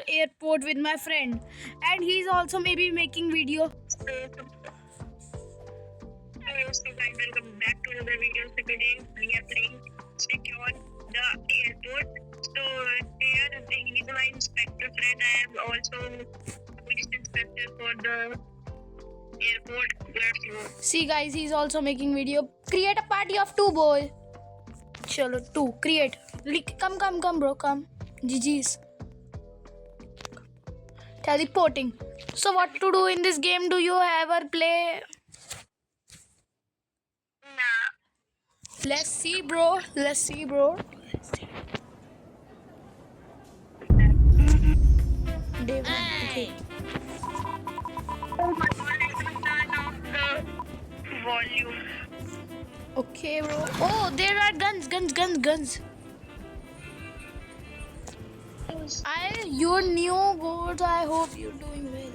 airport with my friend, and he's also maybe making video. So guys, welcome back to another video. So today we are playing Secure the Airport. So here he is my inspector friend. I am also police inspector for the airport. Let's go. See guys, he's also making video. Create a party of 2 boy. Chalo 2 create. Come bro, come. GG's. Teleporting. So what to do in this game? Do you ever play? Nah. Let's see bro. Day 1. Okay. Oh my god, I can turn off the volume. Okay bro. Oh, there are guns. You're new board. I hope you're doing well.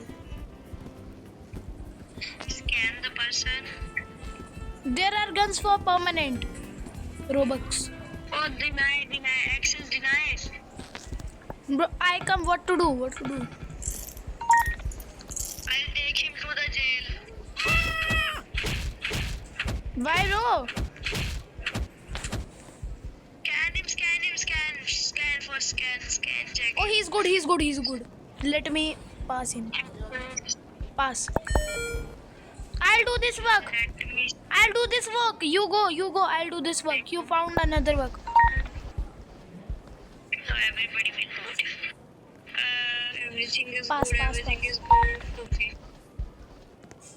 Scan the person. There are guns for permanent. Robux. Oh, deny, access denied. Bro, I come. What to do? I'll take him to the jail. Why bro? Scan, check. Oh, he's good. Let me pass him. Pass. I'll do this work. You go. I'll do this work. You found another work. So everybody will vote. Everything is Pass, good. pass, Everything pass. is good. Okay.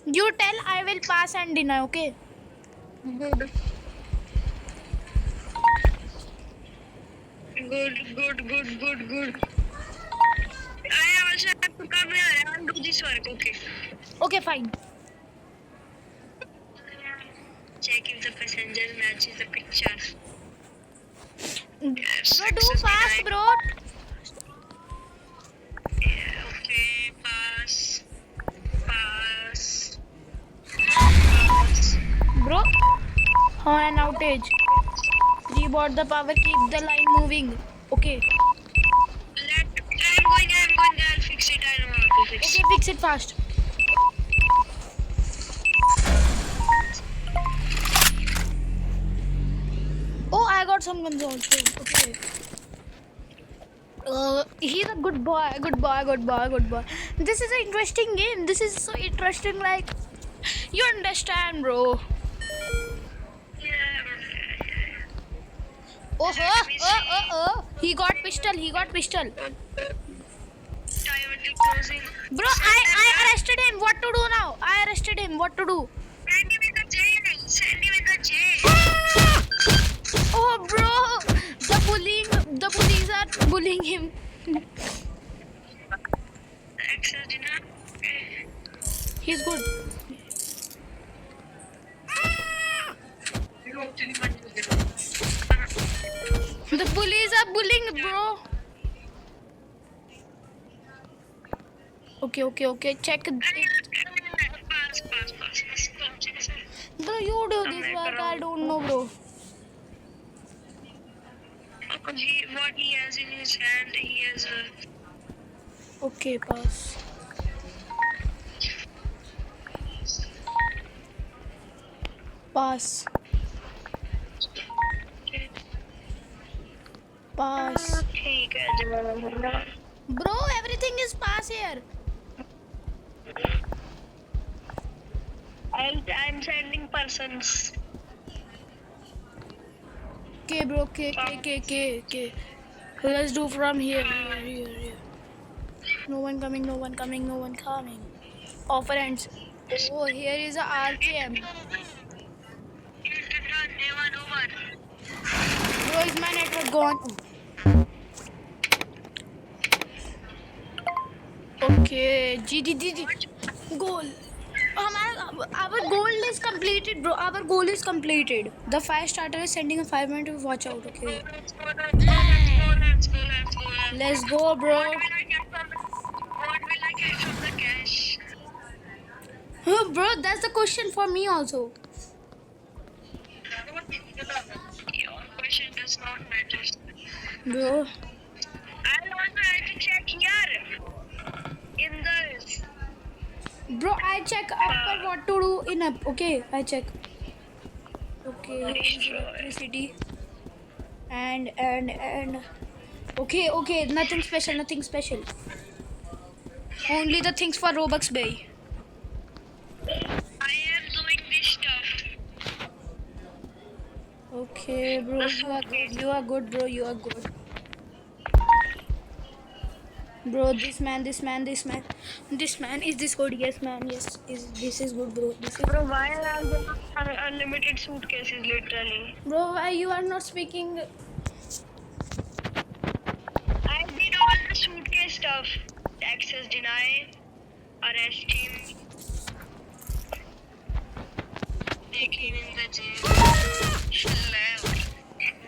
You tell I will pass and deny, okay? Good. I also have to come here and do this work. Okay. Okay, fine. Check if the passenger matches the picture. Bro, Yes, do access fast, denied. bro. Yeah, okay, pass. Bro. An outage. Reboot the power, keep the line moving. Okay. I'm going. I'll fix it. I know how to fix Okay, fix it fast. Oh, I got some guns also. Okay. He's a good boy. This is an interesting game. This is so interesting. Like, you understand, bro. Yeah. Oh. He got pistol. Time until closing. Bro, I arrested him. What to do now? What to do? Send him in the jail. Oh, bro. The police are bullying him. Access denied. He's good. The police are bullying, bro. Okay. Check it. Pass. Bro, you do this work. I don't know, bro. What he has in his hand, he has a... Okay, pass. Pass. ठीक है Bro, everything is pass here. I'm sending persons. Okay, bro. Okay. Let's do from here. No one coming. Offer ends. Oh, here is a RKM. Day 1 over. Bro, is my network gone? Okay, GG. Goal. Our goal is completed, bro. Our goal is completed. The fire starter is sending a 5-minute watch out. Okay. Let's go, bro. What will I get from the cash? Bro, that's the question for me also. Your question does not matter. Bro. I also have to check here. Bro, I check upper what to do in up. Okay, I check. Okay, Destroy. electricity. And okay, nothing special, nothing special. Only the things for Robux Bay. I am doing this stuff. Okay, bro, The you are good. suitcase. You are good, bro. You are good. Bro, this man is this good? Yes, man. Yes, this is good, bro. This is. Bro, why are there unlimited suitcases literally? Bro, why you are not speaking? I did all the suitcase stuff. Access deny, arrest him, take him in the jail.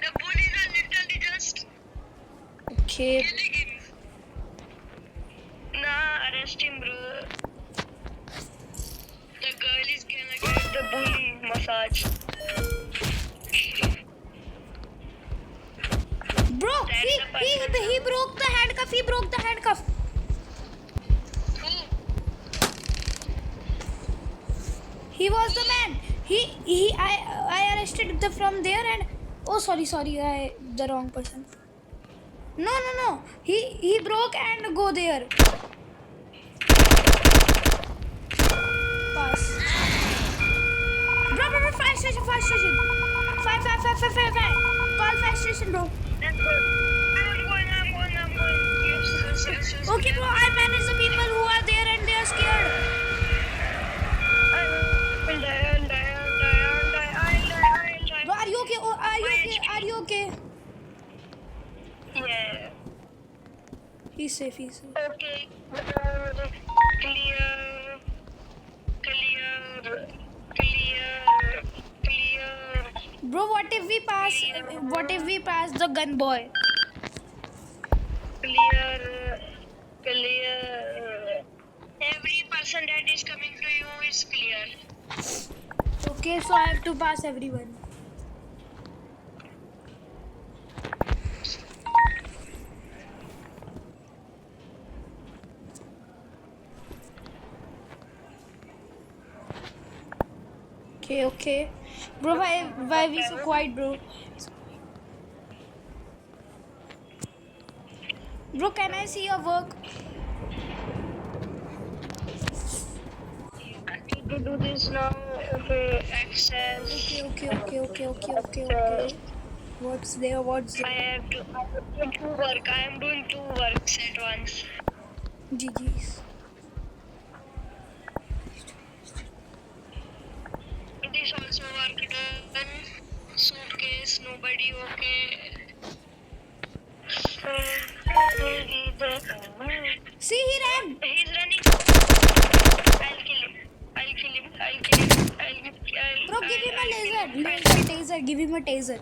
The bullies are literally just Okay, killing him. Nah, arrest him, bro. The girl is gonna get the bully massage. bro. He broke the handcuff. He broke the handcuff. Who? He was the man. I arrested the from there and oh sorry, I the wrong person. No. He broke and go there. Pass. Bro, fire station. Fire. Call fire station, bro. That's good. I'm going. Yes. Okay, bro, I manage the people who are there and they are scared. I'll die. Bro, are you okay? Oh, are you okay? Yeah. He's safe. Okay. Clear. Bro, what if we pass the gun boy? Clear. Every person that is coming to you is clear. Okay, so I have to pass everyone. Okay. Bro, why we so quiet, bro? Bro, can I see your work? I need to do this now. Okay, access. Okay. What's there? I have to do two work. I am doing two works at once. GG's. It is also work done. Suitcase, nobody okay. See, he ran. He's running. I'll kill him. Bro, give him a laser. Give him a taser.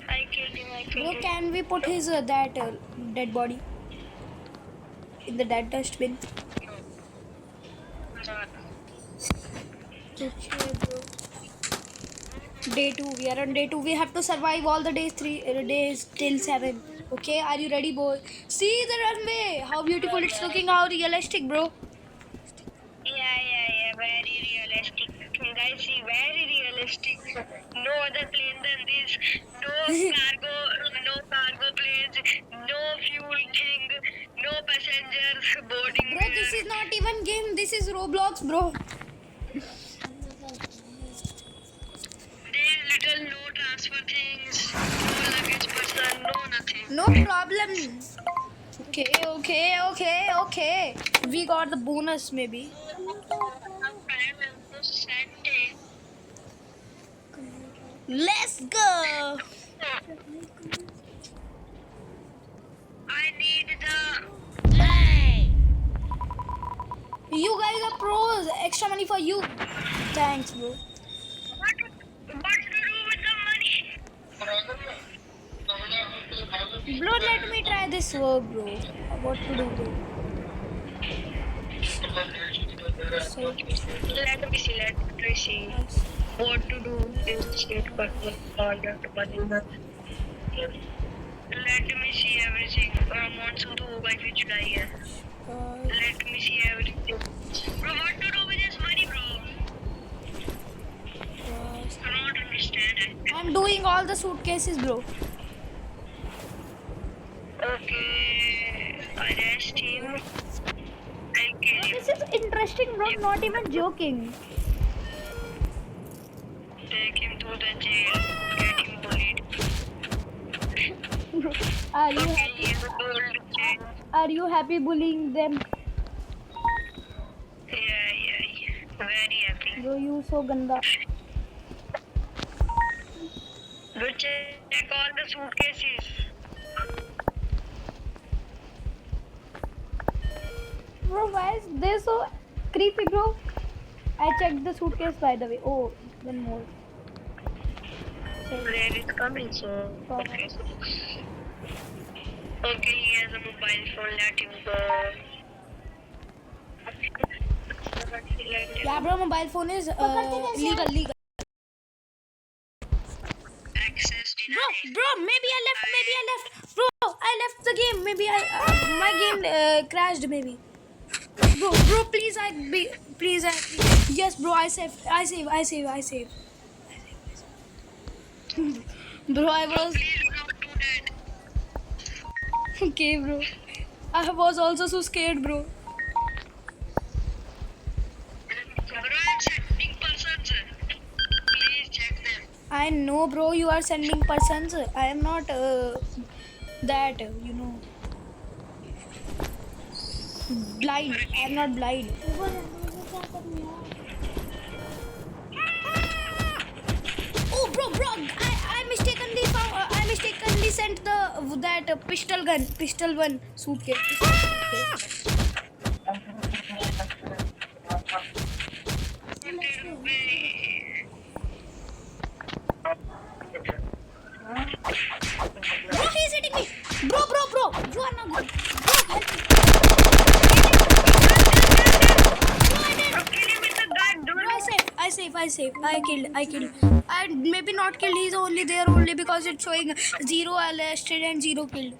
I killed him. Bro, can we put his that dead body in the dead dustbin? Okay, bro. Day 2. We are on day 2. We have to survive all the days till 7. Okay, are you ready, boy? See the runway. How beautiful it's looking. How realistic, bro. Yeah. Very realistic. Guys, see, very realistic. No other plane than this. No cargo planes. No fuel thing. No passengers boarding. Bro, this is not even game. This is Roblox, bro. There's little no transfer things. No luggage person. No nothing. No problem. Okay. We got the bonus, maybe. Let's go. I need the. You guys are pros. Extra money for you. Thanks, bro. What to do with the money? Bro, let me try this work, bro. What to do, bro? So, Let me see. What to do in state conduct money. Let me see everything. Monsoon to होगा फिर जुलाई है. Let me see everything. Bro, what to do with this money, bro? I don't understand it. I'm doing all the suitcases, bro. Okay, arrest him and kill him. This is interesting, bro. Not even joking. Take him to the jail. Get him bullied. Are you Okay, he is going to jail. are you happy bullying them? Yeah. Very happy. Bro, you so ganda. Bro, check all the suitcases. Bro, why is this so creepy, bro? I checked the suitcase by the way. Oh, one more. Rain is coming, so okay. Okay, he has a mobile phone. Let him go. Yeah, bro, mobile phone is legal. Access denied. Bro, maybe I left. Bro, I left the game. Maybe my game crashed. Maybe. Bro, please, yes, bro, I save. Bro, I was Please do not do that. okay, bro. I was also so scared, bro. Bro, I'm sending persons. Please check them. I know, bro, you are sending persons. I am not that, blind. I am not blind. Oh, bro, I mistakenly found. I mistakenly sent that pistol one suitcase. Bro, he's hitting me. Bro, you are not good. Bro, help me. Kill him with the gun, dude. Bro, I save. I killed. I maybe not killed. He's only there only because it's showing 0 arrested and 0 killed.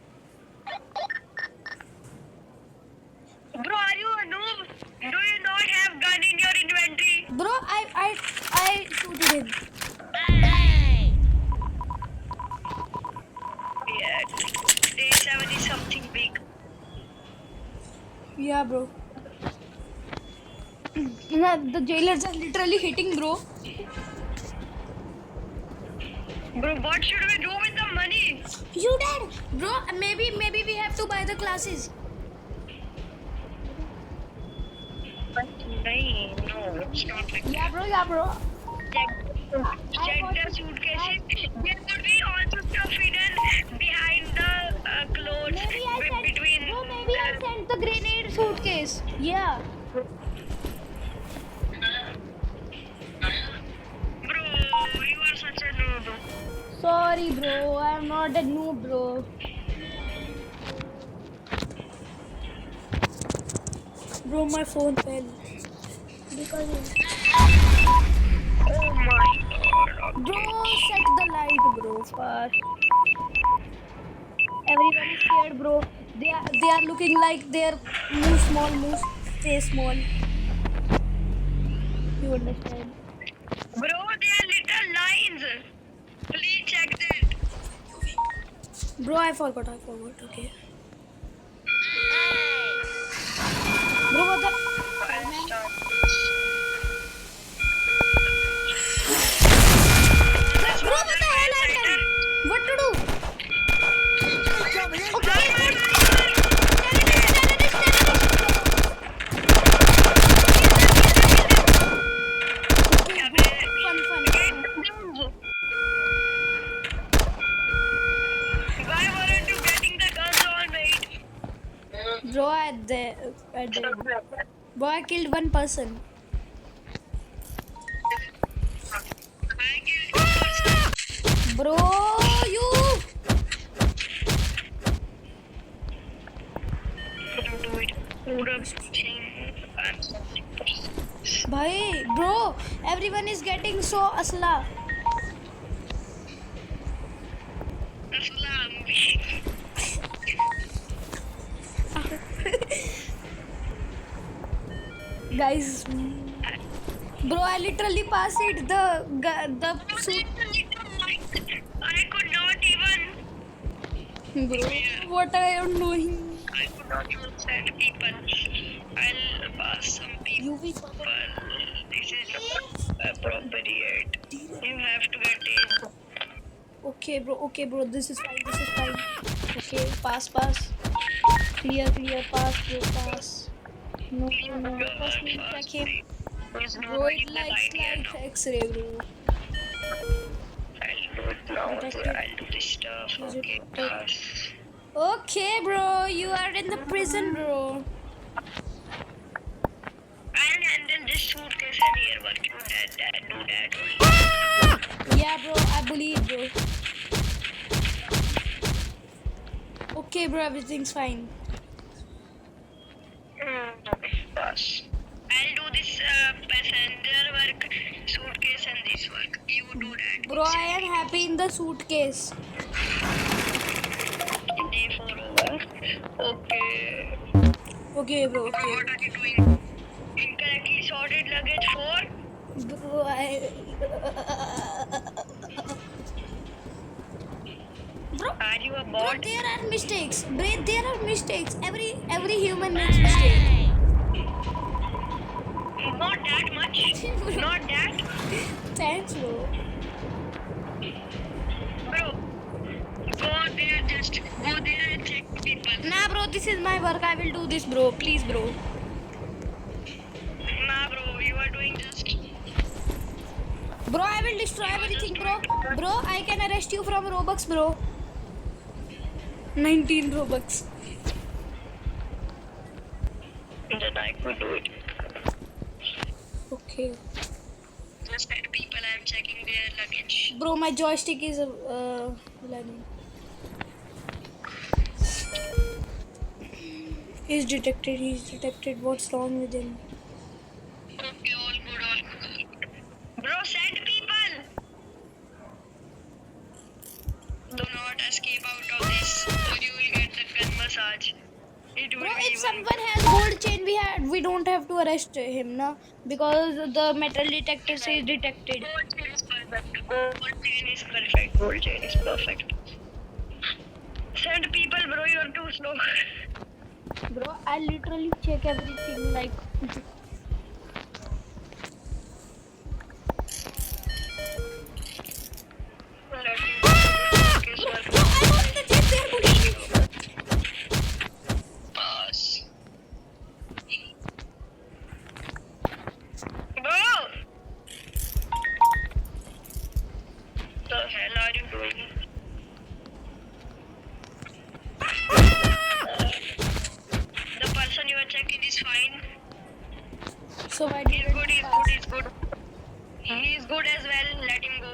Bro, are you a noob? Do you not have gun in your inventory? Bro, I shooted him. Yeah. Day 7 is something big. Yeah, bro. The jailers are literally hitting, bro. Bro, what should we do with the money? You dead, bro. Maybe we have to buy the classes. No, it's not like Yeah, bro. check the suitcases. There could be also stuff hidden behind the clothes between. Maybe I sent the grenade suitcase. Yeah. Bro, you are such a noob. Sorry, bro. I'm not a noob, bro. Bro, my phone fell. Because Oh my god. bro, set the light, bro. First. Everyone is scared, bro. They are looking like they're moose, stay small. You understand? Bro, they are little lines. Please check that. Bro, I forgot. Okay. Bro, what the? Bro, what the hell I done? What to do? Okay. Fun. Why weren't you getting the guns all made? Bro, bro, I killed one person. I killed one person. Bro, you. Don't do it. Bhai, bro, everyone is getting so asla. Guys, bro, I literally passed it. The suit. I could not even. Bro, what I am doing? I could not even send people. I'll pass some people. UV. This is appropriate. You have to get it. Okay, bro. Okay, bro. This is fine. This is fine. Okay, pass. Clear. Pass, bro. Pass. No. First, we check him. There's Bro, nobody it with likes idea like now. X-ray, bro. I'll do it now. Detective. I'll do this stuff. Is it Okay, okay? pass. Okay, bro. You are in the prison, bro. I'll handle this suitcase and here work. Do that. Yeah, bro. I believe, bro. Okay, bro. Everything's fine. Pass. I'll do this passenger work, suitcase and this work. You do that. Bro, I am happy in the suitcase. Day 4 over. Okay. Okay, bro. Bro, Okay. what are you doing? Incorrectly sorted luggage 4. Bro, Bro, Are you a bro, bot? there are mistakes. Bro, there are mistakes. Every human makes mistake. Not that much. Not that. Thanks, bro. Bro, go there, just go there and check people. Nah, bro, this is my work. I will do this, bro. Please, bro. Nah, bro, you are doing just. Bro, I will destroy everything, bro. Bro, I can arrest you from Robux, bro. 19 Robux. Then I could do it. Okay. Just that people I'm checking their luggage. Bro, my joystick is lagging. He's detected. What's wrong with him? Okay, all good. Bro, send people. Do not escape out of this, or you will get the gun massage. It will Bro, be if even- someone has gold chain, we don't have to arrest him, na? Because the metal detector says detected. Gold chain is perfect. Gold chain is perfect. Gold chain is perfect. Send people, bro. You're too slow. Bro, I literally check everything like. Let me focus Bro, work. I'm on the jet. They're bullying me. Pass. Bro! The hell are you doing? The person you are checking is fine. So why He's did good, he's good, he's good. He's good as well. Let him go.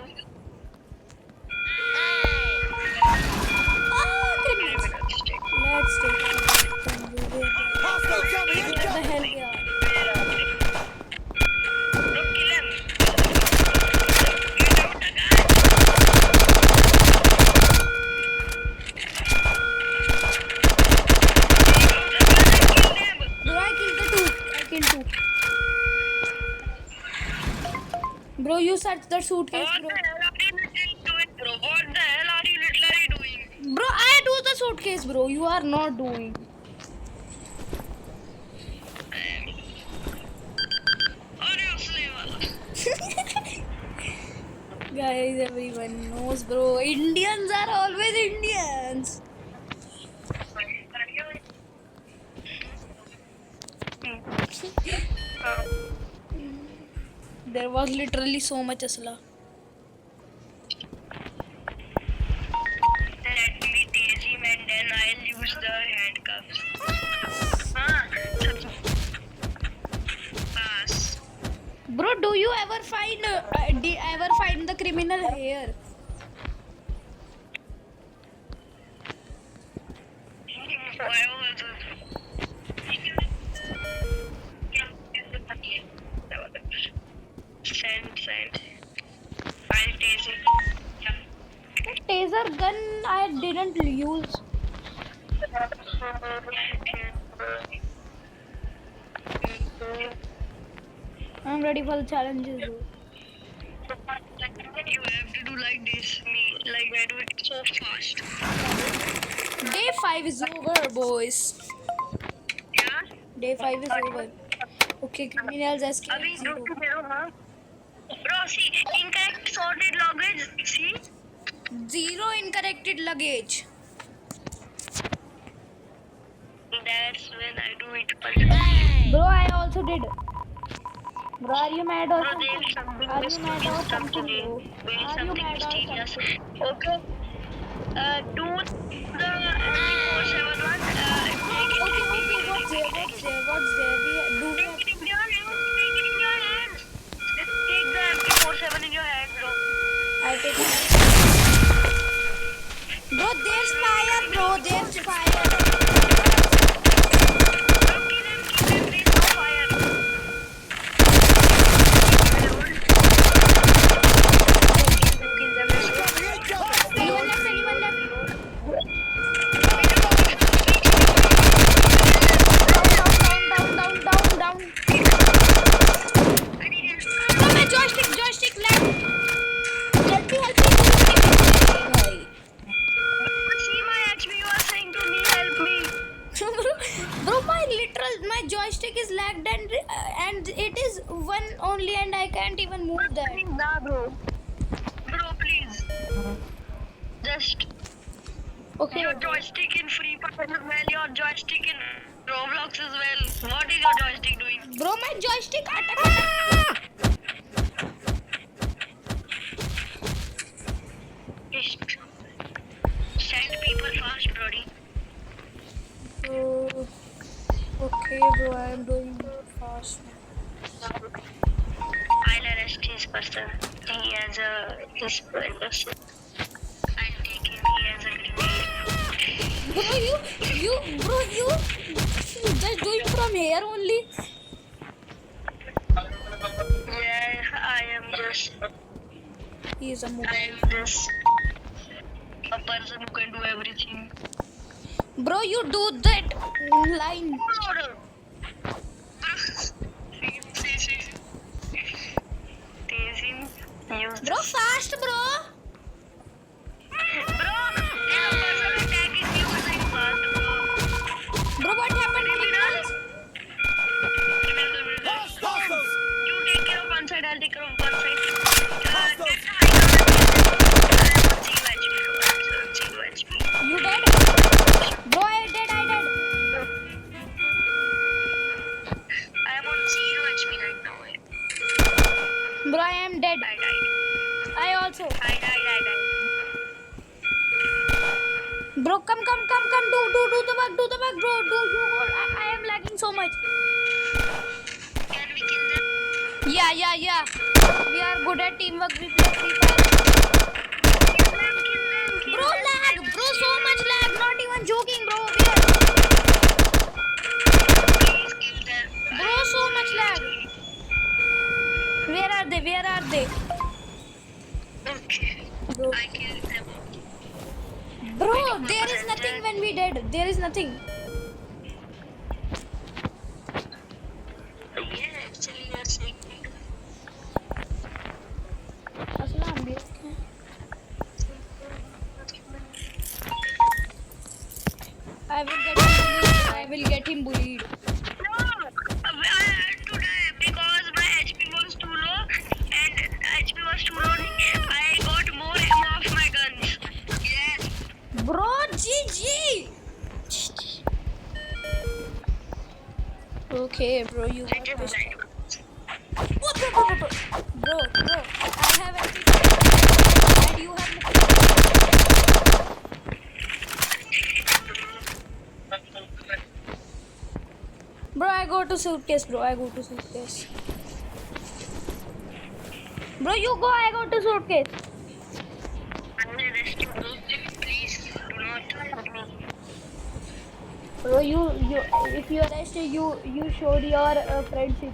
criminals. Let's check. Let's take it. Hostiles coming Where the incoming! hell we are? Bro, kill him. Get out the gun. Kill them. Bro, I killed two. Bro, you search the suitcase, What bro. the hell are you literally doing, bro? What the hell are you literally doing? Bro, I do the suitcase, bro. You are not doing. Seriously, wala. Guys, everyone knows, bro. Indians are always Indians. There was literally so much asla. Let me tase him and then I'll use the handcuffs. Pass. Bro, do you ever find the criminal here? Why was Send. I'll tase it. Taser gun I didn't use. ready for the challenges, bro. You have to do like this. Like I do it so fast. Day 5 is over, boys. Yeah. Day 5 is over. Okay, criminals escape अभी 0. 2-0, हाँ. Bro, see, incorrect sorted luggage. See. 0 incorrected luggage. That's when I do it. Bro, I also did. Bro, are you mad or Bro, something? there is something Are you mad or mysterious something, today. bro? There is Are you something mad or mysterious. something? Okay. Do the 471. Okay, what's there? What's there? What's there? Do we have... Take it in your hands. Take it in your hands. Take the MP47 in your hand, bro. I take it. Bro, there's fire, bro. There's fire. Bro, kill him. There is no fire. Kill them. Anyone left? Anyone left? Down. Bro, my joystick left. Help me. See my HP, you are saying to me, help me. Bro, my joystick is lagged and it is one only and I can't even move that. Nah, bro. Bro, please. Just Okay. your joystick in Free Fire as well, your joystick in Roblox as well. What is your joystick doing? Bro, my joystick Just send people fast, brody. Oh, okay, bro, I am doing fast. I'll arrest this person. He has this person. I'll take him. He has a grenade. Bro, you just doing from here only. Yeah, I am just He is a mobile. a person who can do everything. Bro, you do that line. Bro, fast, bro. Bro, what happened? Criminals? You take care of one side, I'll take care of one side. You dead? Bro, I dead. I am on 0 HP right now. Bro, I am dead. I died. I also. I died. Bro, come. Do the work, bro. Do you go? I am lagging so much. Can we kill them? Yeah. We are good at teamwork. We play Free Fire. Kill Bro, them. lag. Bro, so much lag. Not even joking, bro. Please kill them. Bro, so much lag. Where are they? Okay. Bro, I killed them. bro, there is nothing when we dead. There is nothing. Yeah, actually, you're saying. Aslam, भी okay. I will get him bullied. No, I had to die because my HP was too low, and HP was too low. I got more ammo of my guns. Yes. Bro, GG. Okay, bro, you I got just this. died. Bro, I have empty and you have Bro, I go to suitcase. Bro, you go, I go to suitcase. I'm arresting you. Please do not hurt me. Bro, you if you arrested, you showed your friendship.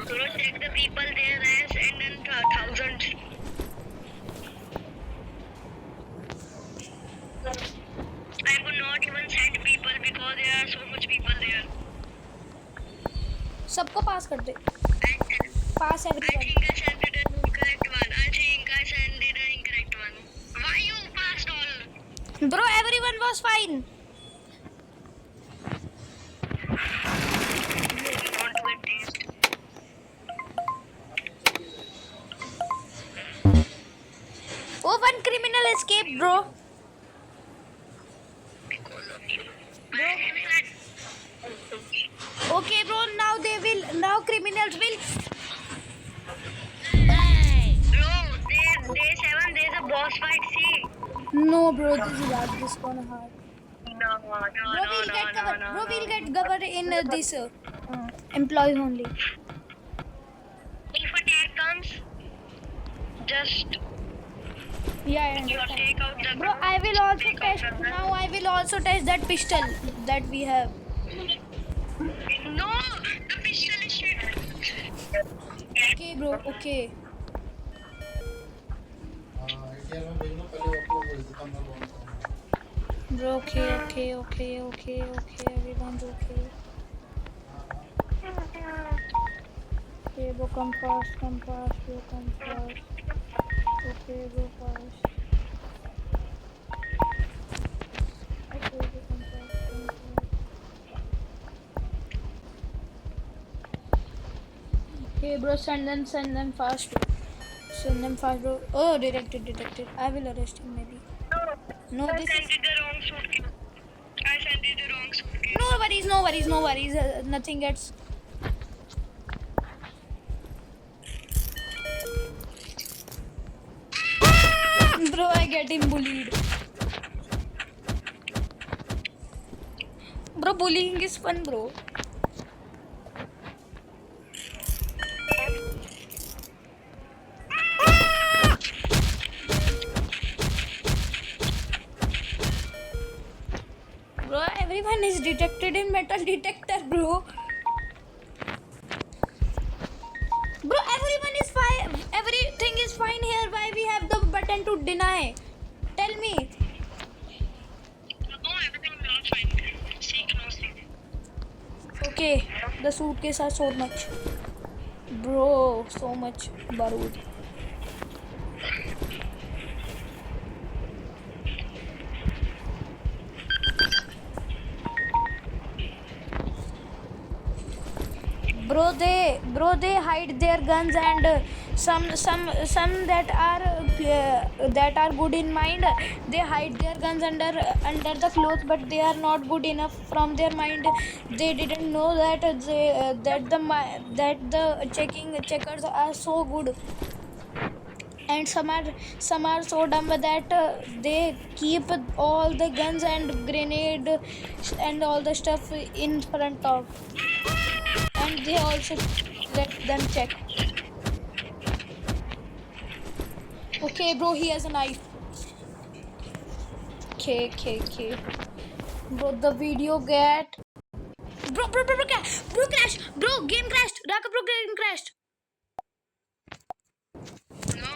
So check the people there as and then thousands. pass I everyone. think I sent it an incorrect one. I think I sent it an incorrect one. Why you passed all? Bro, everyone was fine. Not good taste. Oh, one criminal escaped, bro. Because of you. Bro. Okay, bro. Now criminals will. Bro, day 7, there's a boss fight, see? No, bro. This is hard. This gonna hard. No, Bro, we'll get covered. Bro, we'll get covered in this employees only. If a tag comes, just Yeah, I you understand. take out the Bro, I will also take out test. the gun. Now I will also test that pistol that we have. No, the pistol is shit. Okay, bro. Okay. Bro, okay. Everyone's okay. Okay, bro, come fast, bro, come fast. Okay, bro, fast. Okay, bro, come fast. Okay, bro, send them fast, bro. Send them fast, bro. Oh, detected. I will arrest him, maybe. No, I this sent is... it the wrong suitcase. I sent it the wrong suitcase. No worries. Nothing gets... Bro, I get him bullied. Bro, bullying is fun, bro. Bro, everyone is detected in metal detector, bro. Bro, everyone is fine. Everything is fine here. Why we have the button to deny? Tell me. No, everything is all fine. Seek no sleep. Okay, the suitcase are so much. Bro, so much barood. Bro, they hide their guns, and some that are good in mind, they hide their guns under the clothes, but they are not good enough from their mind. They didn't know that that the checkers are so good, and some are so dumb that they keep all the guns and grenade and all the stuff in front of, and they also let them check. Okay, bro, he has a knife. Okay. Bro, the video get... Bro, crash. Bro, game crashed. Raka, bro, game crashed. No.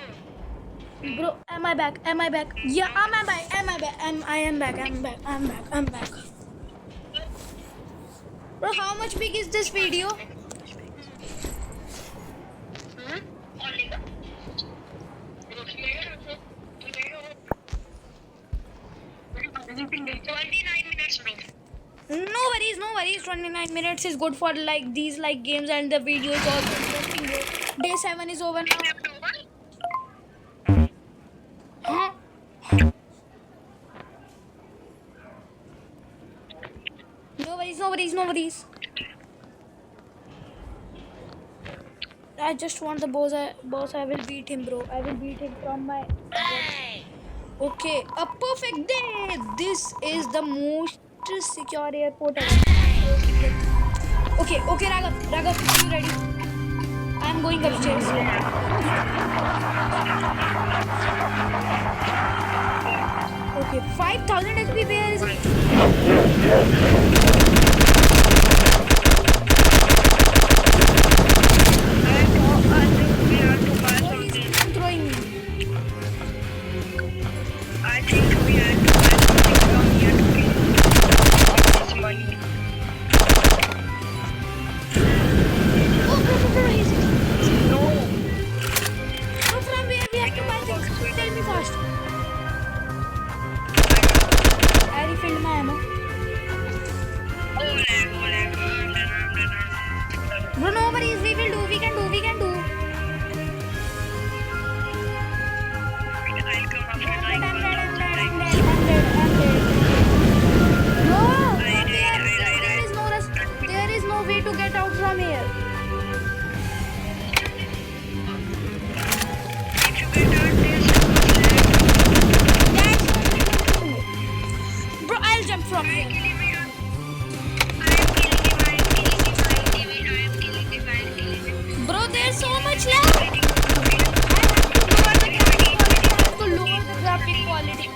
Bro, am I back? Yeah, I am back. I'm back. Bro, how much big is this video? Only the 29 minutes, bro. No worries. 29 minutes is good for like these like games, and the video is also interesting, bro. Day 7 is over now. Left over. Huh? No worries. I just want the boss. I will beat him, bro. I will beat him from my... Okay, a perfect day. This is the most secure airport ever. Okay, Raghav, are you ready? I'm going upstairs. Okay, 5,000 HP. Where is it? I'm throwing me. I think we had to buy something from here to get this money. Oh, bro, he's... No. get out, there's so much lag. That's bro, I'll jump from I'm here. killing him. I'm killing him. I'm killing him. I'm killing him. I'm killing him. I'm killing him. Bro, there's so much lag. I have to lower the graphic quality.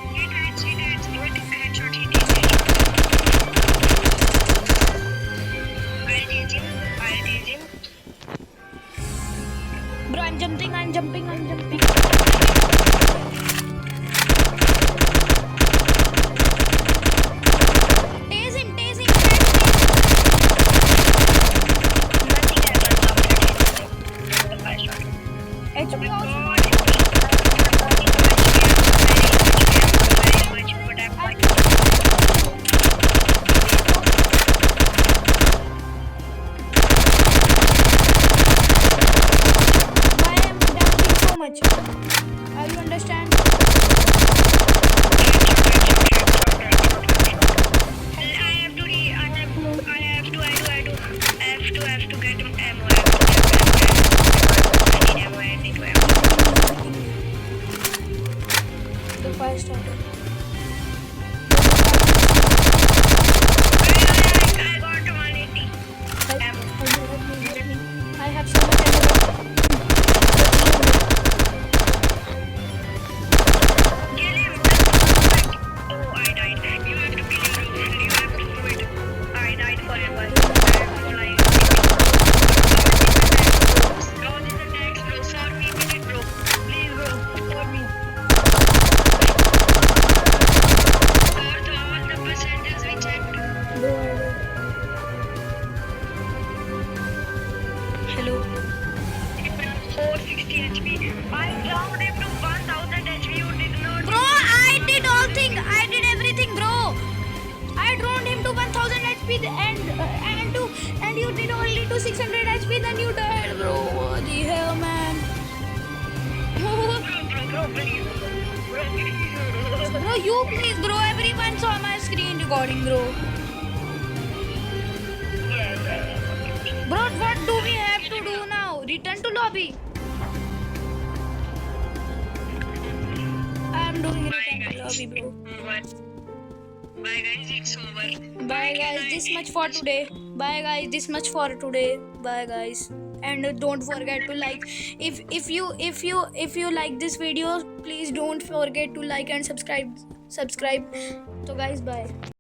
Bro, I'm jumping. Tase him. HP also. Why am I dancing so much? Are you understand? The fire started. I have so much ammo. Hello. 460 HP. I drowned him to 1000 HP. You did not. Bro, I did all thing. I did everything, bro. I drowned him to 1000 HP and you did only to 600 HP. Then you died, bro. What the hell, man? Bro, please. Bro, please. Bro, you please, bro. Everyone saw my screen recording, bro. Bro, what do we have to do now? Return to lobby. I'm doing return to lobby, bro. Bye guys, it's over. Bye guys, this much for today. Bye guys, this much for today. Bye guys. And don't forget to like. If you like this video, please don't forget to like and subscribe. So guys, bye.